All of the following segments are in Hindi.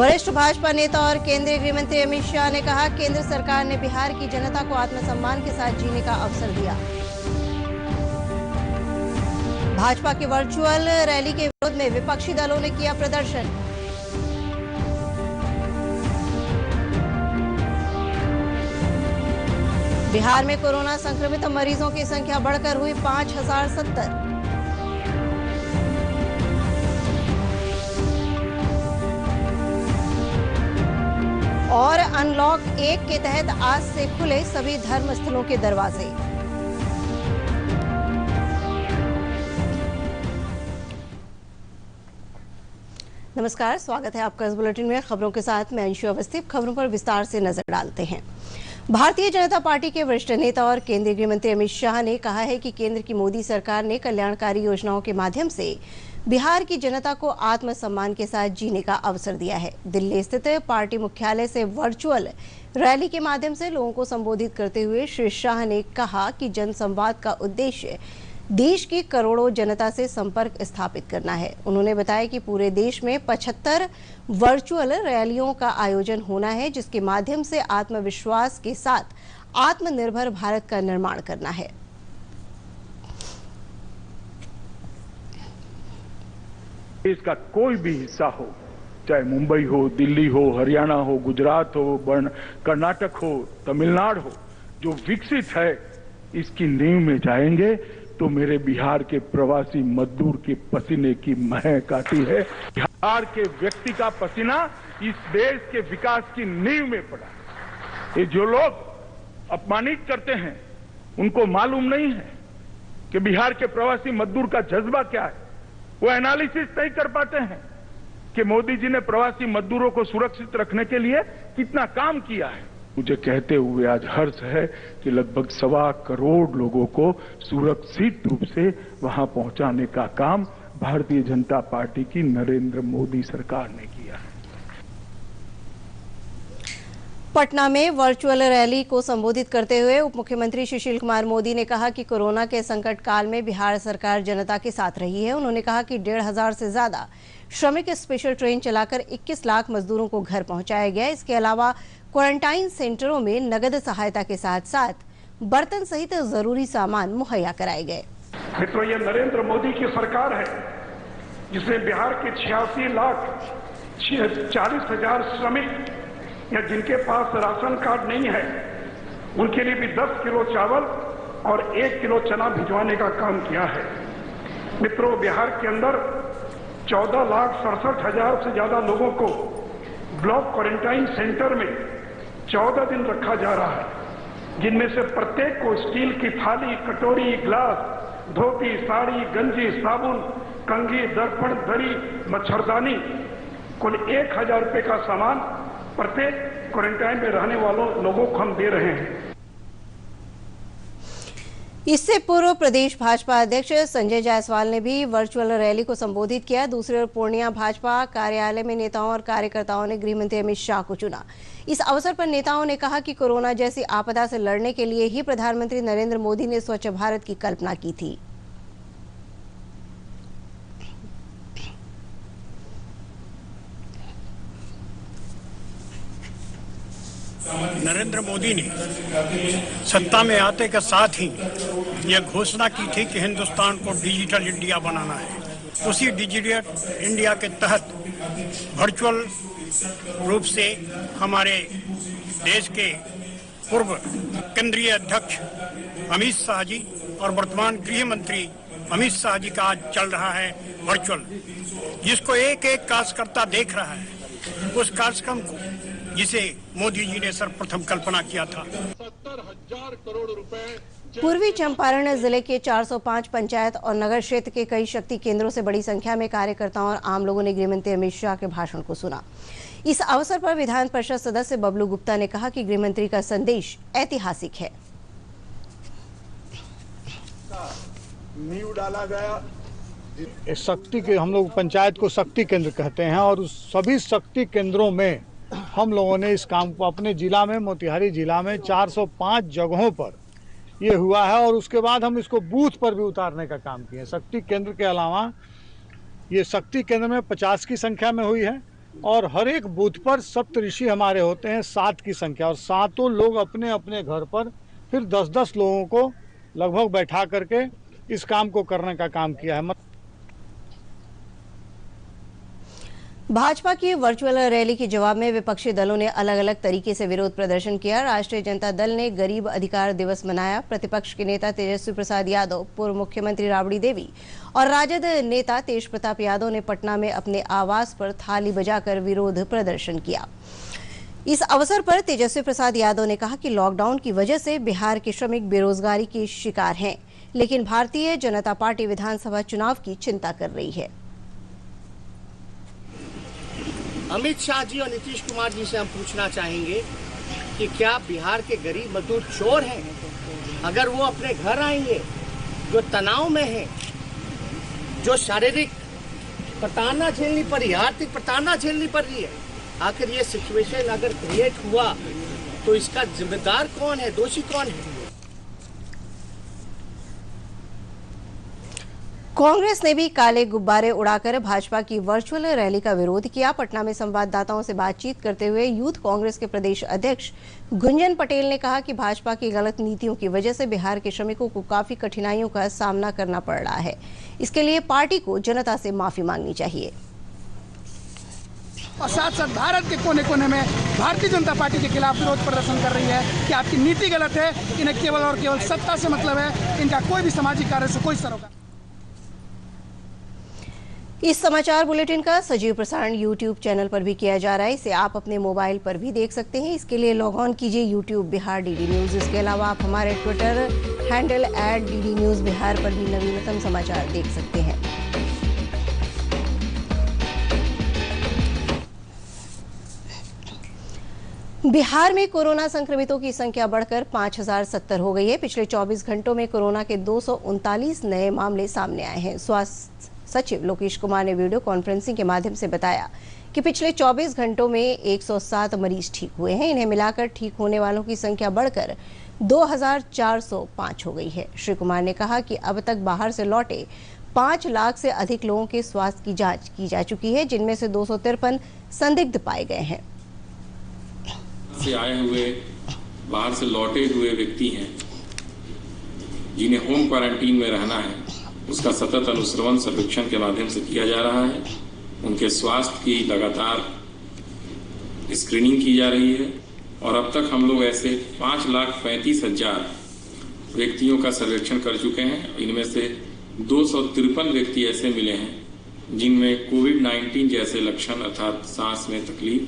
वरिष्ठ भाजपा नेता और केंद्रीय गृह मंत्री अमित शाह ने कहा, केंद्र सरकार ने बिहार की जनता को आत्मसम्मान के साथ जीने का अवसर दिया। भाजपा की वर्चुअल रैली के विरोध में विपक्षी दलों ने किया प्रदर्शन। बिहार में कोरोना संक्रमित मरीजों की संख्या बढ़कर हुई 5070। और अनलॉक 1 के तहत आज से खुले सभी धर्म स्थलों के दरवाजे। नमस्कार, स्वागत है आपका इस बुलेटिन में। खबरों के साथ मैं अंशु अवस्थी। खबरों पर विस्तार से नजर डालते हैं। भारतीय जनता पार्टी के वरिष्ठ नेता और केंद्रीय गृह मंत्री अमित शाह ने कहा है कि केंद्र की मोदी सरकार ने कल्याणकारी योजनाओं के माध्यम से बिहार की जनता को आत्मसम्मान के साथ जीने का अवसर दिया है। दिल्ली स्थित पार्टी मुख्यालय से वर्चुअल रैली के माध्यम से लोगों को संबोधित करते हुए श्री शाह ने कहा कि जनसंवाद का उद्देश्य देश की करोड़ों जनता से संपर्क स्थापित करना है। उन्होंने बताया कि पूरे देश में 75 वर्चुअल रैलियों का आयोजन होना है, जिसके माध्यम से आत्मविश्वास के साथ आत्मनिर्भर भारत का निर्माण करना है। देश का कोई भी हिस्सा हो, चाहे मुंबई हो, दिल्ली हो, हरियाणा हो, गुजरात हो, कर्नाटक हो, तमिलनाडु हो, जो विकसित है, इसकी नींव में जाएंगे तो मेरे बिहार के प्रवासी मजदूर के पसीने की महक आती है। बिहार के व्यक्ति का पसीना इस देश के विकास की नींव में पड़ा। ये जो लोग अपमानित करते हैं, उनको मालूम नहीं है कि बिहार के प्रवासी मजदूर का जज्बा क्या है। वो एनालिसिस नहीं कर पाते हैं कि मोदी जी ने प्रवासी मजदूरों को सुरक्षित रखने के लिए कितना काम किया है। मुझे कहते हुए आज हर्ष है कि लगभग 1.25 करोड़ लोगों को सुरक्षित रूप से वहां पहुंचाने का काम भारतीय जनता पार्टी की नरेंद्र मोदी सरकार ने किया है। पटना में वर्चुअल रैली को संबोधित करते हुए उप मुख्यमंत्री सुशील कुमार मोदी ने कहा कि कोरोना के संकट काल में बिहार सरकार जनता के साथ रही है। उन्होंने कहा कि 1,500 से ज्यादा श्रमिक स्पेशल ट्रेन चलाकर 21 लाख मजदूरों को घर पहुंचाया गया। इसके अलावा क्वारंटाइन सेंटरों में नगद सहायता के साथ साथ बर्तन सहित जरूरी सामान मुहैया कराए गए। मित्रों, ये नरेंद्र मोदी की सरकार है जिसने बिहार के 86,40,000 श्रमिक या जिनके पास राशन कार्ड नहीं है, उनके लिए भी 10 किलो चावल और 1 किलो चना भिजवाने का काम किया है। मित्रों, बिहार के अंदर 14,67,000 से ज्यादा लोगों को ब्लॉक क्वारंटाइन सेंटर में 14 दिन रखा जा रहा है, जिनमें से प्रत्येक को स्टील की थाली, कटोरी, ग्लास, धोती, साड़ी, गंजी, साबुन, कंघी, दर्पण, दरी, मच्छरदानी, कुल 1,000 रुपए का सामान प्रत्येक क्वारंटाइन में रहने वालों लोगों को हम दे रहे हैं। इससे पूर्व प्रदेश भाजपा अध्यक्ष संजय जायसवाल ने भी वर्चुअल रैली को संबोधित किया। दूसरी ओर पूर्णिया भाजपा कार्यालय में नेताओं और कार्यकर्ताओं ने गृह मंत्री अमित शाह को चुना। इस अवसर पर नेताओं ने कहा कि कोरोना जैसी आपदा से लड़ने के लिए ही प्रधानमंत्री नरेंद्र मोदी ने स्वच्छ भारत की कल्पना की थी। नरेंद्र मोदी ने सत्ता में आते के साथ ही यह घोषणा की थी कि हिंदुस्तान को डिजिटल इंडिया बनाना है। उसी डिजिटल इंडिया के तहत वर्चुअल रूप से हमारे देश के पूर्व केंद्रीय अध्यक्ष अमित शाह जी और वर्तमान गृह मंत्री अमित शाह जी का आज चल रहा है वर्चुअल, जिसको एक एक कार्यकर्ता देख रहा है। उस कार्यक्रम को जिसे मोदी जी ने सर्वप्रथम कल्पना किया था। 70,000 करोड़ रुपए। पूर्वी चंपारण जिले के 405 पंचायत और नगर क्षेत्र के कई शक्ति केंद्रों से बड़ी संख्या में कार्यकर्ताओं और आम लोगों ने गृह मंत्री अमित शाह के भाषण को सुना। इस अवसर पर विधान परिषद सदस्य बबलू गुप्ता ने कहा कि गृह मंत्री का संदेश ऐतिहासिक है। नींव डाला गया। शक्ति के हम लोग पंचायत को शक्ति केंद्र कहते हैं और उस सभी शक्ति केंद्रों में हम लोगों ने इस काम को अपने जिला में, मोतिहारी जिला में 405 जगहों पर ये हुआ है और उसके बाद हम इसको बूथ पर भी उतारने का काम किए। शक्ति केंद्र के अलावा ये शक्ति केंद्र में 50 की संख्या में हुई है और हर एक बूथ पर सप्तऋषि हमारे होते हैं 7 की संख्या, और 7 लोग अपने अपने घर पर फिर 10-10 लोगों को लगभग बैठा करके इस काम को करने का काम किया है। भाजपा की वर्चुअल रैली के जवाब में विपक्षी दलों ने अलग अलग तरीके से विरोध प्रदर्शन किया। राष्ट्रीय जनता दल ने गरीब अधिकार दिवस मनाया। प्रतिपक्ष के नेता तेजस्वी प्रसाद यादव, पूर्व मुख्यमंत्री राबड़ी देवी और राजद नेता तेज प्रताप यादव ने पटना में अपने आवास पर थाली बजाकर विरोध प्रदर्शन किया। इस अवसर पर तेजस्वी प्रसाद यादव ने कहा कि लॉकडाउन की वजह से बिहार के श्रमिक बेरोजगारी के शिकार हैं, लेकिन भारतीय जनता पार्टी विधानसभा चुनाव की चिंता कर रही है। अमित शाह जी और नीतीश कुमार जी से हम पूछना चाहेंगे कि क्या बिहार के गरीब मजदूर चोर हैं? अगर वो अपने घर आएंगे, जो तनाव में है, जो शारीरिक प्रताड़ना झेलनी पड़ी, आर्थिक प्रताड़ना झेलनी पड़ रही है, आखिर ये सिचुएशन अगर क्रिएट हुआ तो इसका जिम्मेदार कौन है, दोषी कौन है? कांग्रेस ने भी काले गुब्बारे उड़ाकर भाजपा की वर्चुअल रैली का विरोध किया। पटना में संवाददाताओं से बातचीत करते हुए यूथ कांग्रेस के प्रदेश अध्यक्ष गुंजन पटेल ने कहा कि भाजपा की गलत नीतियों की वजह से बिहार के श्रमिकों को काफी कठिनाइयों का सामना करना पड़ रहा है। इसके लिए पार्टी को जनता से माफी मांगनी चाहिए। और साथ साथ भारत के कोने कोने में भारतीय जनता पार्टी के खिलाफ विरोध प्रदर्शन कर रही है कि आपकी नीति गलत है, इन्हें केवल और केवल सत्ता से मतलब है, इनका कोई भी सामाजिक कार्य से कोई सरोकार। इस समाचार बुलेटिन का सजीव प्रसारण YouTube चैनल पर भी किया जा रहा है। इसे आप अपने मोबाइल पर भी देख सकते हैं। इसके लिए लॉग ऑन कीजिए YouTube बिहार DD न्यूज। इसके अलावा आप हमारे Twitter handle @DD news Bihar पर भी नवीनतम समाचार देख सकते हैं। बिहार में कोरोना संक्रमितों की संख्या बढ़कर 5070 हो गई है। पिछले 24 घंटों में कोरोना के 239 नए मामले सामने आए हैं। स्वास्थ्य सचिव लोकेश कुमार ने वीडियो कॉन्फ्रेंसिंग के माध्यम से बताया कि पिछले 24 घंटों में 107 मरीज ठीक हुए हैं। इन्हें मिलाकर ठीक होने वालों की संख्या बढ़कर 2405 हो गई है। श्री कुमार ने कहा कि अब तक बाहर से लौटे 5 लाख से अधिक लोगों के स्वास्थ्य की जांच की जा चुकी है, जिनमें से 253 संदिग्ध पाए गए हैं। से आए हुए, बाहर से लौटे हुए व्यक्ति हैं जिन्हें होम क्वारंटीन में रहना है, उसका सतत अनुश्रवण सर्वेक्षण के माध्यम से किया जा रहा है। उनके स्वास्थ्य की लगातार स्क्रीनिंग की जा रही है और अब तक हम लोग ऐसे 5,35,000 व्यक्तियों का सर्वेक्षण कर चुके हैं। इनमें से 253 व्यक्ति ऐसे मिले हैं जिनमें कोविड-19 जैसे लक्षण अर्थात सांस में तकलीफ,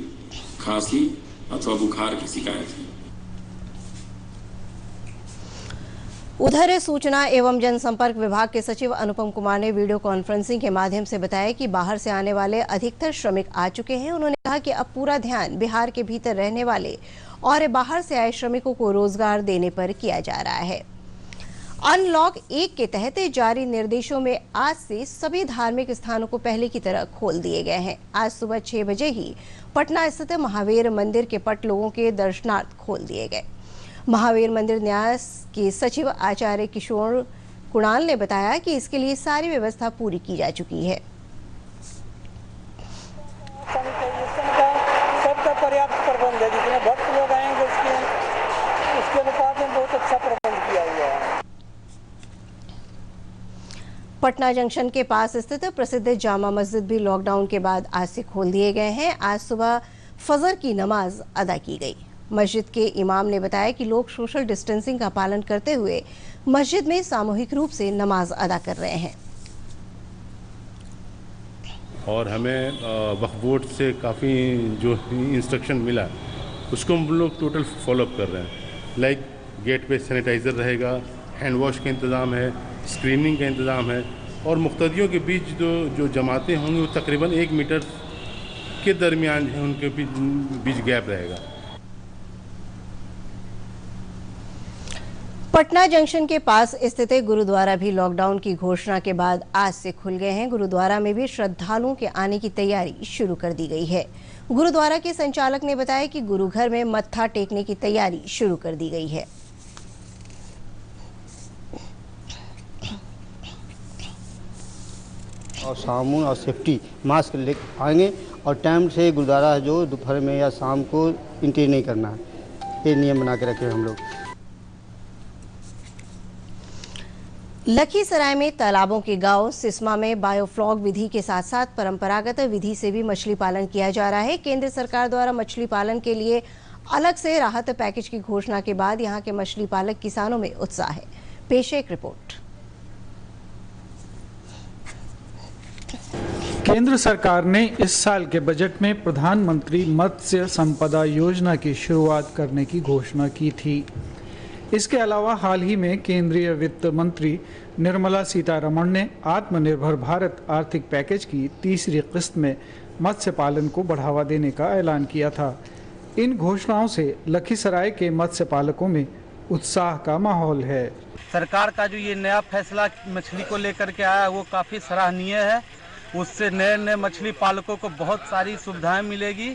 खांसी अथवा बुखार की शिकायत है। उधर सूचना एवं जनसंपर्क विभाग के सचिव अनुपम कुमार ने वीडियो कॉन्फ्रेंसिंग के माध्यम से बताया कि बाहर से आने वाले अधिकतर श्रमिक आ चुके हैं। उन्होंने कहा कि अब पूरा ध्यान बिहार के भीतर रहने वाले और बाहर से आए श्रमिकों को रोजगार देने पर किया जा रहा है। अनलॉक 1 के तहत जारी निर्देशों में आज से सभी धार्मिक स्थानों को पहले की तरह खोल दिए गए हैं। आज सुबह 6 बजे ही पटना स्थित महावीर मंदिर के पट लोगों के दर्शनार्थ खोल दिए गए। महावीर मंदिर न्यास के सचिव आचार्य किशोर कुणाल ने बताया कि इसके लिए सारी व्यवस्था पूरी की जा चुकी है। सबका पर्याप्त प्रबंध है, जितने भक्त लोग आएंगे उसके अनुपात में बहुत अच्छा प्रबंध किया हुआ है। पटना जंक्शन के पास स्थित प्रसिद्ध जामा मस्जिद भी लॉकडाउन के बाद आज से खोल दिए गए हैं। आज सुबह फजर की नमाज अदा की गई। मस्जिद के इमाम ने बताया कि लोग सोशल डिस्टेंसिंग का पालन करते हुए मस्जिद में सामूहिक रूप से नमाज अदा कर रहे हैं। और हमें वक्फ बोर्ड से काफ़ी जो इंस्ट्रक्शन मिला उसको हम लोग टोटल फॉलोअप कर रहे हैं। लाइक गेट पे सैनिटाइज़र रहेगा, हैंड वॉश का इंतज़ाम है, स्क्रीनिंग का इंतज़ाम है और मुक्तदियों के बीच जो जमातें होंगी वो तकरीबन 1 मीटर के दरमियान है, उनके बीच गैप रहेगा। पटना जंक्शन के पास स्थित गुरुद्वारा भी लॉकडाउन की घोषणा के बाद आज से खुल गए हैं। गुरुद्वारा में भी श्रद्धालुओं के आने की तैयारी शुरू कर दी गई है। गुरुद्वारा के संचालक ने बताया कि गुरु घर में मत्था टेकने की तैयारी शुरू कर दी गई है। और साबुन और सेफ्टी मास्क ले आएंगे और टाइम से गुरुद्वारा जो दोपहर में या शाम को एंट्री नहीं करना है, ये नियम बना के रखे हम लोग। लखीसराय में तालाबों के गांव सिस्मा में बायोफ्लॉग विधि के साथ साथ परंपरागत विधि से भी मछली पालन किया जा रहा है। केंद्र सरकार द्वारा मछली पालन के लिए अलग से राहत पैकेज की घोषणा के बाद यहां के मछली पालक किसानों में उत्साह है। पेश है एक रिपोर्ट। केंद्र सरकार ने इस साल के बजट में प्रधानमंत्री मत्स्य संपदा योजना की शुरुआत करने की घोषणा की थी। इसके अलावा हाल ही में केंद्रीय वित्त मंत्री निर्मला सीतारमण ने आत्मनिर्भर भारत आर्थिक पैकेज की तीसरी किस्त में मत्स्य पालन को बढ़ावा देने का ऐलान किया था। इन घोषणाओं से लखीसराय के मत्स्य पालकों में उत्साह का माहौल है। सरकार का जो ये नया फैसला मछली को लेकर के आया वो काफ़ी सराहनीय है। उससे नए नए मछली पालकों को बहुत सारी सुविधाएं मिलेगी।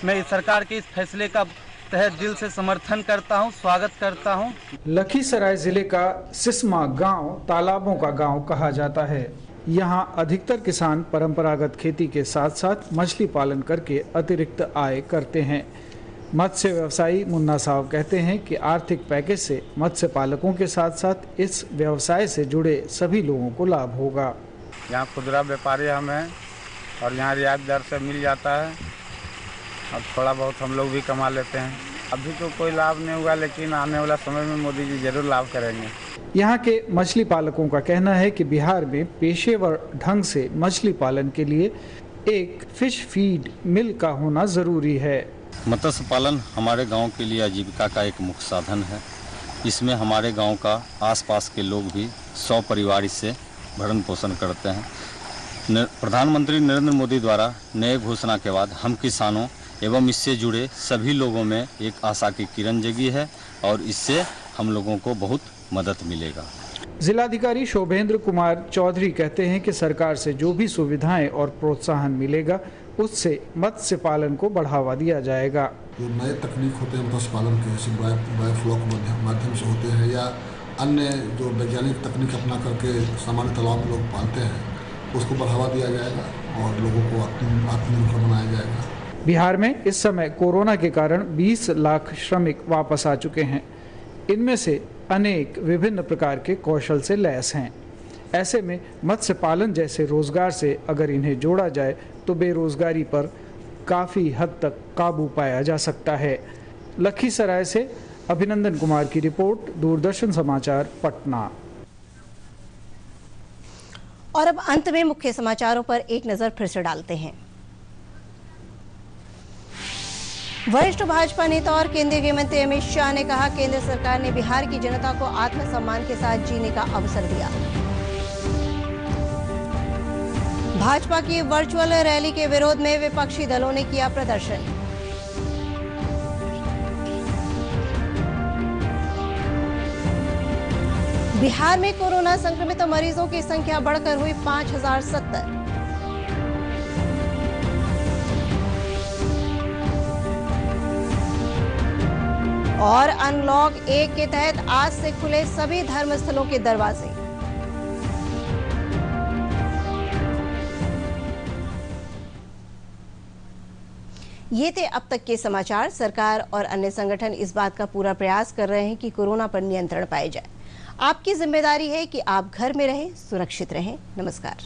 मैं इस सरकार के इस फैसले का तहे दिल से समर्थन करता हूं, स्वागत करता हूं। लखीसराय जिले का सिस्मा गांव तालाबों का गांव कहा जाता है। यहां अधिकतर किसान परंपरागत खेती के साथ साथ मछली पालन करके अतिरिक्त आय करते हैं। मत्स्य व्यवसायी मुन्ना साहब कहते हैं कि आर्थिक पैकेज से मत्स्य पालकों के साथ साथ इस व्यवसाय से जुड़े सभी लोगों को लाभ होगा। यहाँ खुदरा व्यापारी हम हैं और यहाँ रियायत दर से मिल जाता है और थोड़ा बहुत हम लोग भी कमा लेते हैं। अभी तो कोई लाभ नहीं हुआ, लेकिन आने वाला समय में मोदी जी जरूर लाभ करेंगे। यहाँ के मछली पालकों का कहना है कि बिहार में पेशेवर ढंग से मछली पालन के लिए एक फिश फीड मिल का होना जरूरी है। मत्स्य पालन हमारे गांव के लिए आजीविका का एक मुख्य साधन है। इसमें हमारे गांव का आसपास के लोग भी 100 परिवार इससे भरण पोषण करते हैं। प्रधानमंत्री नरेंद्र मोदी द्वारा नए घोषणा के बाद हम किसानों एवं इससे जुड़े सभी लोगों में एक आशा की किरण जगी है और इससे हम लोगों को बहुत मदद मिलेगा। जिलाधिकारी शोभेंद्र कुमार चौधरी कहते हैं कि सरकार से जो भी सुविधाएं और प्रोत्साहन मिलेगा उससे मत्स्य पालन को बढ़ावा दिया जाएगा। जो नए तकनीक होते हैं मत्स्य पालन के, जैसे बायोफ्लॉक माध्यम से होते हैं या अन्य जो वैज्ञानिक तकनीक अपना करके सामान्य तालाब में लोग पालते हैं, उसको बढ़ावा दिया जाएगा और लोगों को आत्मनिर्भर बनाया जाएगा। बिहार में इस समय कोरोना के कारण 20 लाख श्रमिक वापस आ चुके हैं। इनमें से अनेक विभिन्न प्रकार के कौशल से लैस हैं। ऐसे में मत्स्य पालन जैसे रोजगार से अगर इन्हें जोड़ा जाए तो बेरोजगारी पर काफ़ी हद तक काबू पाया जा सकता है। लखीसराय से अभिनंदन कुमार की रिपोर्ट, दूरदर्शन समाचार, पटना। और अब अंत में मुख्य समाचारों पर एक नजर फिर से डालते हैं। वरिष्ठ भाजपा नेता और केंद्रीय गृह मंत्री अमित शाह ने कहा, केंद्र सरकार ने बिहार की जनता को आत्मसम्मान के साथ जीने का अवसर दिया। भाजपा की वर्चुअल रैली के विरोध में विपक्षी दलों ने किया प्रदर्शन। बिहार में कोरोना संक्रमित मरीजों की संख्या बढ़कर हुई 5070। और अनलॉक 1 के तहत आज से खुले सभी धर्मस्थलों के दरवाजे। ये थे अब तक के समाचार। सरकार और अन्य संगठन इस बात का पूरा प्रयास कर रहे हैं कि कोरोना पर नियंत्रण पाया जाए। आपकी जिम्मेदारी है कि आप घर में रहें, सुरक्षित रहें। नमस्कार।